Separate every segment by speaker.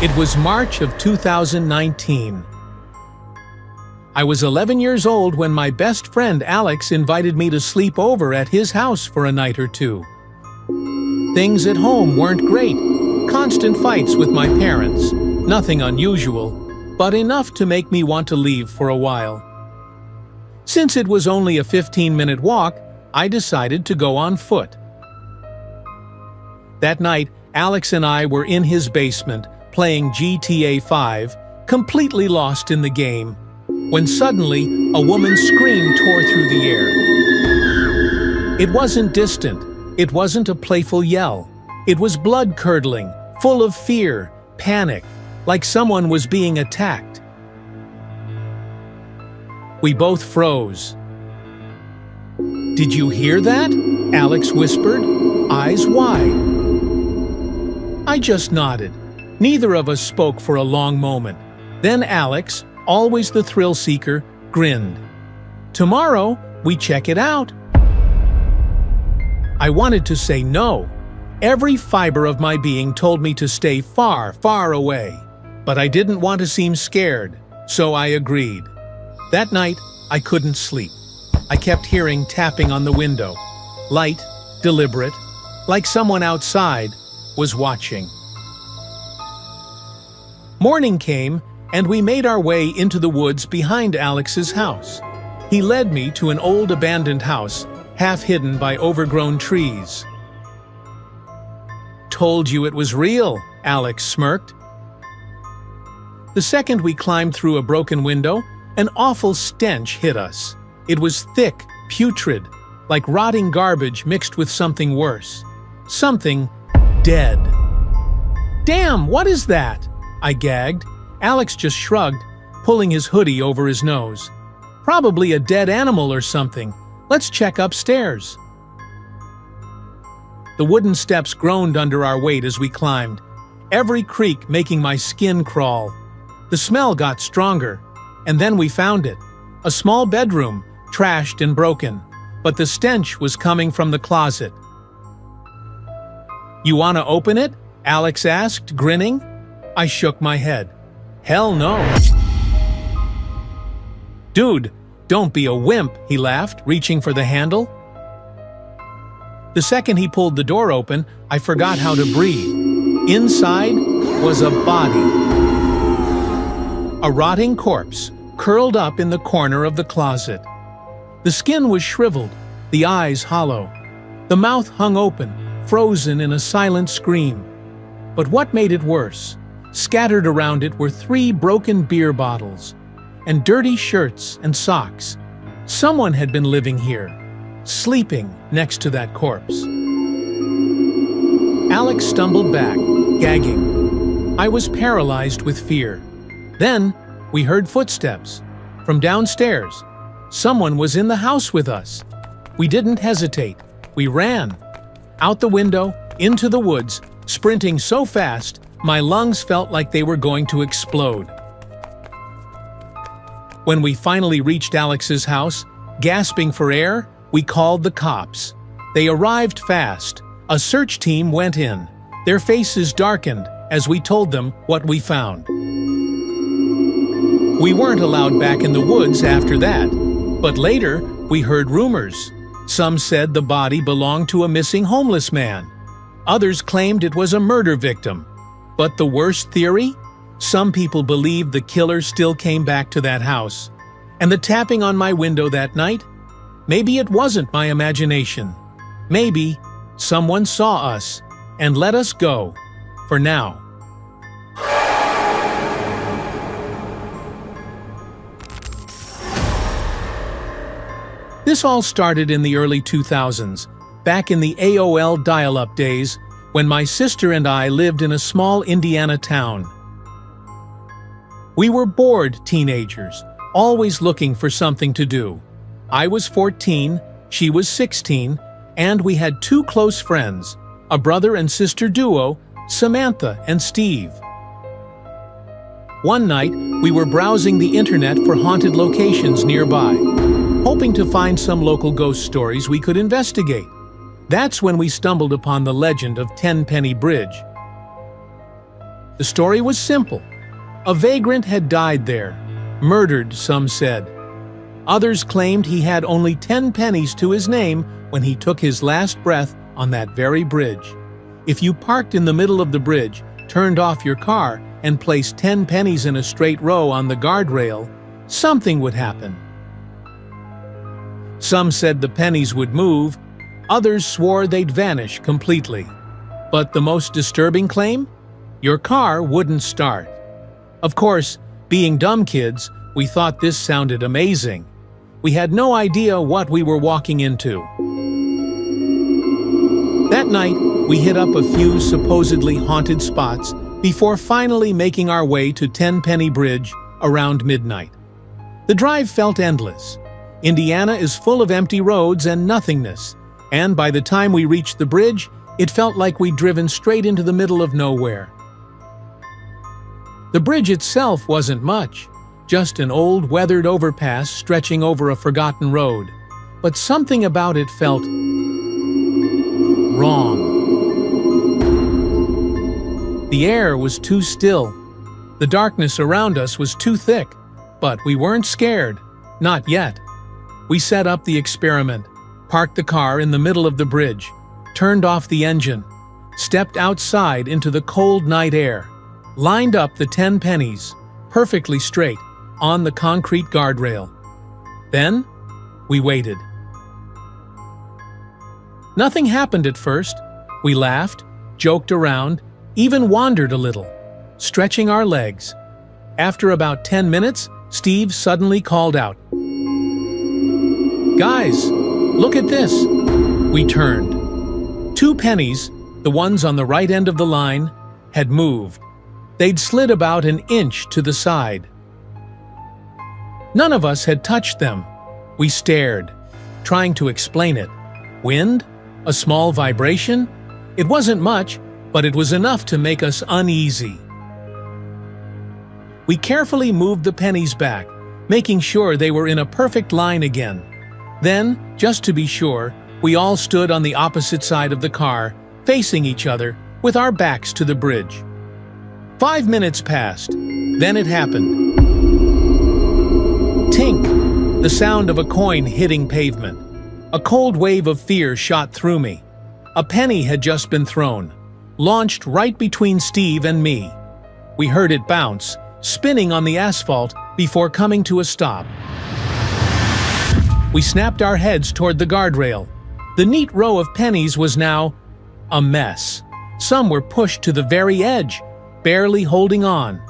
Speaker 1: It was March of 2019. I was 11 years old when my best friend Alex invited me to sleep over at his house for a night or two. Things at home weren't great. Constant fights with my parents. Nothing unusual, but enough to make me want to leave for a while. Since it was only a 15-minute walk, I decided to go on foot. That night, Alex and I were in his basement, playing GTA 5, completely lost in the game, when suddenly a woman's scream tore through the air. It wasn't distant. It wasn't a playful yell. It was blood-curdling, full of fear, panic, like someone was being attacked. We both froze. "Did you hear that?" Alex whispered, eyes wide. I just nodded. Neither of us spoke for a long moment. Then Alex, always the thrill-seeker, grinned. "Tomorrow, we check it out." I wanted to say no. Every fiber of my being told me to stay far, far away. But I didn't want to seem scared, so I agreed. That night, I couldn't sleep. I kept hearing tapping on the window. Light, deliberate, like someone outside was watching. Morning came, and we made our way into the woods behind Alex's house. He led me to an old abandoned house, half hidden by overgrown trees. "Told you it was real," Alex smirked. The second we climbed through a broken window, an awful stench hit us. It was thick, putrid, like rotting garbage mixed with something worse. Something dead. "Damn, what is that?" I gagged. Alex just shrugged, pulling his hoodie over his nose. "Probably a dead animal or something. Let's check upstairs." The wooden steps groaned under our weight as we climbed, every creak making my skin crawl. The smell got stronger, and then we found it. A small bedroom, trashed and broken, but the stench was coming from the closet. "You want to open it?" Alex asked, grinning. I shook my head. "Hell no." "Dude, don't be a wimp," he laughed, reaching for the handle. The second he pulled the door open, I forgot how to breathe. Inside was a body. A rotting corpse, curled up in the corner of the closet. The skin was shriveled, the eyes hollow. The mouth hung open, frozen in a silent scream. But what made it worse? Scattered around it were 3 broken beer bottles, and dirty shirts and socks. Someone had been living here, sleeping next to that corpse. Alex stumbled back, gagging. I was paralyzed with fear. Then, we heard footsteps. From downstairs, someone was in the house with us. We didn't hesitate. We ran. Out the window, into the woods, sprinting so fast, my lungs felt like they were going to explode. When we finally reached Alex's house, gasping for air, we called the cops. They arrived fast. A search team went in. Their faces darkened as we told them what we found. We weren't allowed back in the woods after that, but later we heard rumors. Some said the body belonged to a missing homeless man. Others claimed it was a murder victim. But the worst theory? Some people believed the killer still came back to that house. And the tapping on my window that night? Maybe it wasn't my imagination. Maybe someone saw us and let us go, for now. This all started in the early 2000s, back in the AOL dial-up days, when my sister and I lived in a small Indiana town. We were bored teenagers, always looking for something to do. I was 14, she was 16, and we had 2 close friends, a brother and sister duo, Samantha and Steve. One night, we were browsing the internet for haunted locations nearby, hoping to find some local ghost stories we could investigate. That's when we stumbled upon the legend of Tenpenny Bridge. The story was simple. A vagrant had died there, murdered, some said. Others claimed he had only 10 pennies to his name when he took his last breath on that very bridge. If you parked in the middle of the bridge, turned off your car, and placed 10 pennies in a straight row on the guardrail, something would happen. Some said the pennies would move, others swore they'd vanish completely. But the most disturbing claim? Your car wouldn't start. Of course, being dumb kids, we thought this sounded amazing. We had no idea what we were walking into. That night, we hit up a few supposedly haunted spots before finally making our way to Tenpenny Bridge around midnight. The drive felt endless. Indiana is full of empty roads and nothingness, and by the time we reached the bridge, it felt like we'd driven straight into the middle of nowhere. The bridge itself wasn't much, just an old weathered overpass stretching over a forgotten road, but something about it felt wrong. The air was too still. The darkness around us was too thick, but we weren't scared, not yet. We set up the experiment, parked the car in the middle of the bridge, turned off the engine, stepped outside into the cold night air, lined up the 10 pennies, perfectly straight, on the concrete guardrail. Then, we waited. Nothing happened at first. We laughed, joked around, even wandered a little, stretching our legs. After about 10 minutes, Steve suddenly called out, "Guys, look at this!" We turned. 2 pennies, the ones on the right end of the line, had moved. They'd slid about an inch to the side. None of us had touched them. We stared, trying to explain it. Wind? A small vibration? It wasn't much, but it was enough to make us uneasy. We carefully moved the pennies back, making sure they were in a perfect line again. Then, just to be sure, we all stood on the opposite side of the car, facing each other, with our backs to the bridge. 5 minutes passed. Then it happened. Tink! The sound of a coin hitting pavement. A cold wave of fear shot through me. A penny had just been thrown, launched right between Steve and me. We heard it bounce, spinning on the asphalt before coming to a stop. We snapped our heads toward the guardrail. The neat row of pennies was now a mess. Some were pushed to the very edge, barely holding on.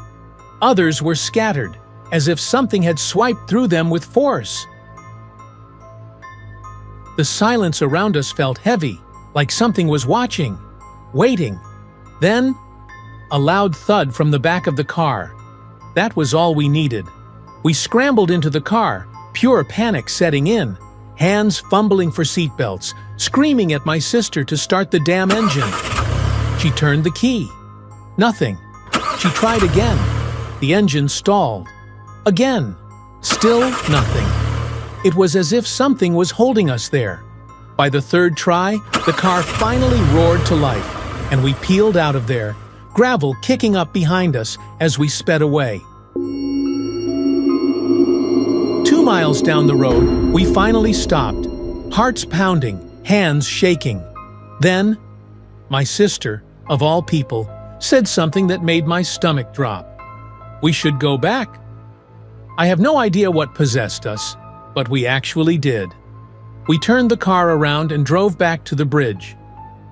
Speaker 1: Others were scattered, as if something had swiped through them with force. The silence around us felt heavy, like something was watching, waiting. Then, a loud thud from the back of the car. That was all we needed. We scrambled into the car, pure panic setting in, hands fumbling for seatbelts, screaming at my sister to start the damn engine. She turned the key. Nothing. She tried again. The engine stalled. Again. Still nothing. It was as if something was holding us there. By the 3rd try, the car finally roared to life, and we peeled out of there, gravel kicking up behind us as we sped away. 2 miles down the road, we finally stopped, hearts pounding, hands shaking. Then, my sister, of all people, said something that made my stomach drop. We should go back. I have no idea what possessed us, but we actually did. We turned the car around and drove back to the bridge.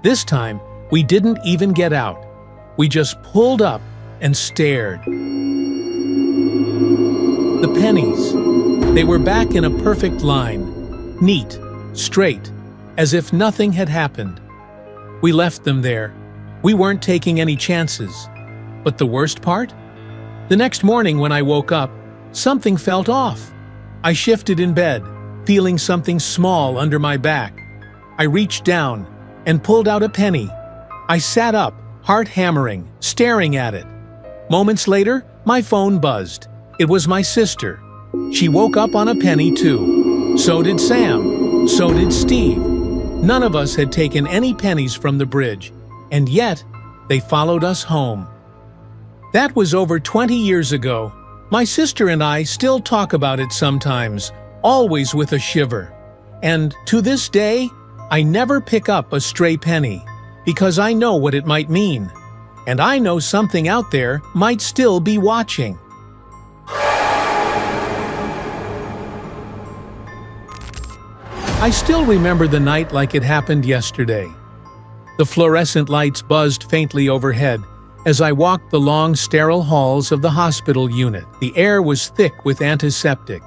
Speaker 1: This time, we didn't even get out. We just pulled up and stared. The pennies. They were back in a perfect line, neat, straight, as if nothing had happened. We left them there. We weren't taking any chances. But the worst part? The next morning when I woke up, something felt off. I shifted in bed, feeling something small under my back. I reached down and pulled out a penny. I sat up, heart hammering, staring at it. Moments later, my phone buzzed. It was my sister. She woke up on a penny too. So did Sam. So did Steve. None of us had taken any pennies from the bridge, and yet they followed us home. That was over 20 years ago. My sister and I still talk about it sometimes, always with a shiver. And to this day, I never pick up a stray penny, because I know what it might mean. And I know something out there might still be watching. I still remember the night like it happened yesterday. The fluorescent lights buzzed faintly overhead as I walked the long, sterile halls of the hospital unit. The air was thick with antiseptic,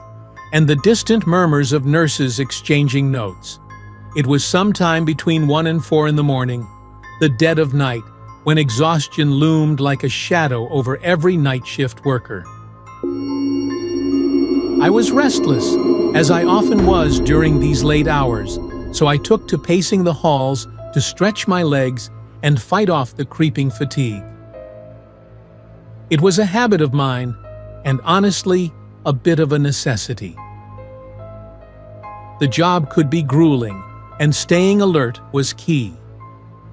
Speaker 1: and the distant murmurs of nurses exchanging notes. It was sometime between 1 and 4 in the morning, the dead of night, when exhaustion loomed like a shadow over every night shift worker. I was restless, as I often was during these late hours, so I took to pacing the halls to stretch my legs and fight off the creeping fatigue. It was a habit of mine, and honestly, a bit of a necessity. The job could be grueling, and staying alert was key.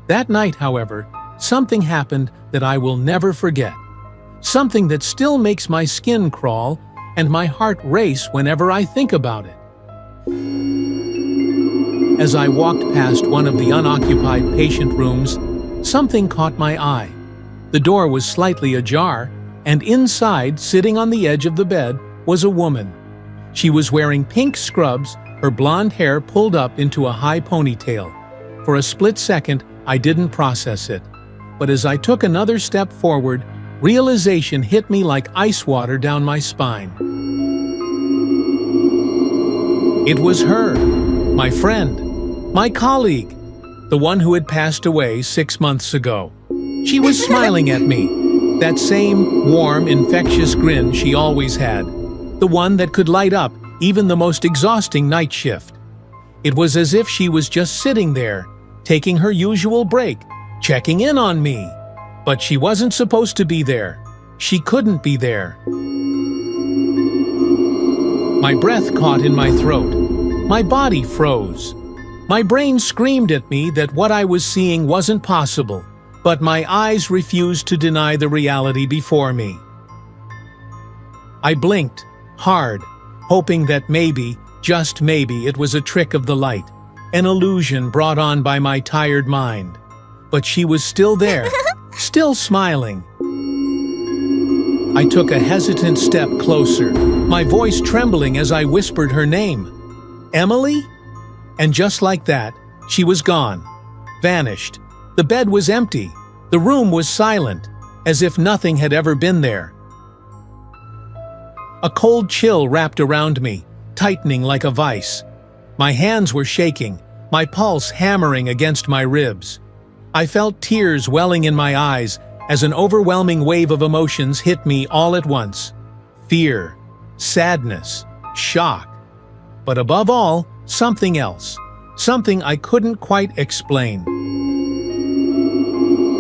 Speaker 1: That night, however, something happened that I will never forget. Something that still makes my skin crawl and my heart race whenever I think about it. As I walked past one of the unoccupied patient rooms, something caught my eye. The door was slightly ajar, and inside, sitting on the edge of the bed, was a woman. She was wearing pink scrubs, her blonde hair pulled up into a high ponytail. For a split second, I didn't process it. But as I took another step forward, realization hit me like ice water down my spine. It was her, my friend, my colleague, the one who had passed away 6 months ago. She was smiling at me, that same warm, infectious grin she always had, the one that could light up even the most exhausting night shift. It was as if she was just sitting there, taking her usual break, checking in on me. But she wasn't supposed to be there. She couldn't be there. My breath caught in my throat. My body froze. My brain screamed at me that what I was seeing wasn't possible, but my eyes refused to deny the reality before me. I blinked, hard, hoping that maybe, just maybe, it was a trick of the light, an illusion brought on by my tired mind. But she was still there, still smiling. I took a hesitant step closer, my voice trembling as I whispered her name. Emily? And just like that, she was gone, vanished. The bed was empty. The room was silent, as if nothing had ever been there. A cold chill wrapped around me, tightening like a vice. My hands were shaking, my pulse hammering against my ribs. I felt tears welling in my eyes as an overwhelming wave of emotions hit me all at once. Fear, sadness, shock. But above all, something else. Something I couldn't quite explain.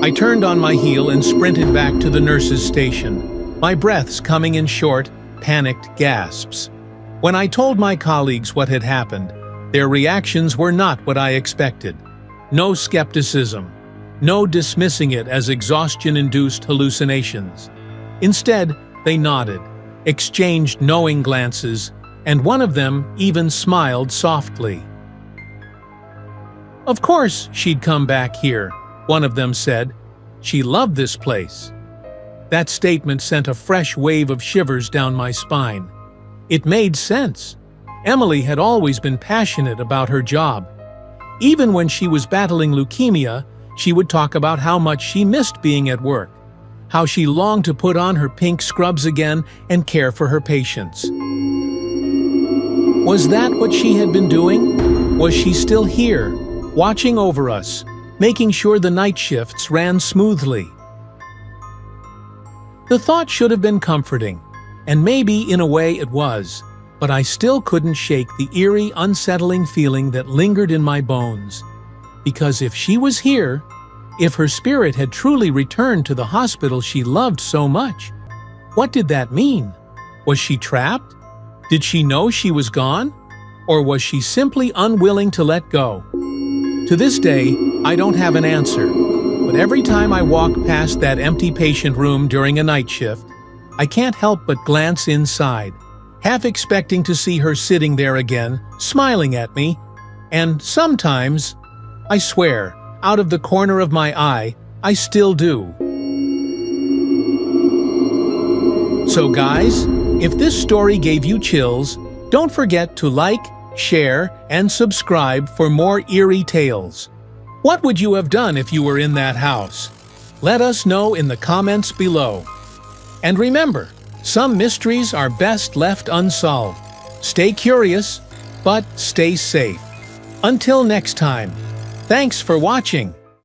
Speaker 1: I turned on my heel and sprinted back to the nurse's station, my breaths coming in short, panicked gasps. When I told my colleagues what had happened, their reactions were not what I expected. No skepticism. No dismissing it as exhaustion-induced hallucinations. Instead, they nodded, exchanged knowing glances, and one of them even smiled softly. Of course she'd come back here, one of them said. She loved this place. That statement sent a fresh wave of shivers down my spine. It made sense. Emily had always been passionate about her job. Even when she was battling leukemia, she would talk about how much she missed being at work, how she longed to put on her pink scrubs again and care for her patients. Was that what she had been doing? Was she still here, watching over us, making sure the night shifts ran smoothly? The thought should have been comforting, and maybe in a way it was, but I still couldn't shake the eerie, unsettling feeling that lingered in my bones. Because if she was here, if her spirit had truly returned to the hospital she loved so much, what did that mean? Was she trapped? Did she know she was gone? Or was she simply unwilling to let go? To this day, I don't have an answer. but every time I walk past that empty patient room during a night shift, I can't help but glance inside, half expecting to see her sitting there again, smiling at me, and sometimes, I swear, out of the corner of my eye, I still do. So guys, if this story gave you chills, don't forget to like, share, and subscribe for more eerie tales. What would you have done if you were in that house? Let us know in the comments below. And remember, some mysteries are best left unsolved. Stay curious, but stay safe. Until next time, thanks for watching.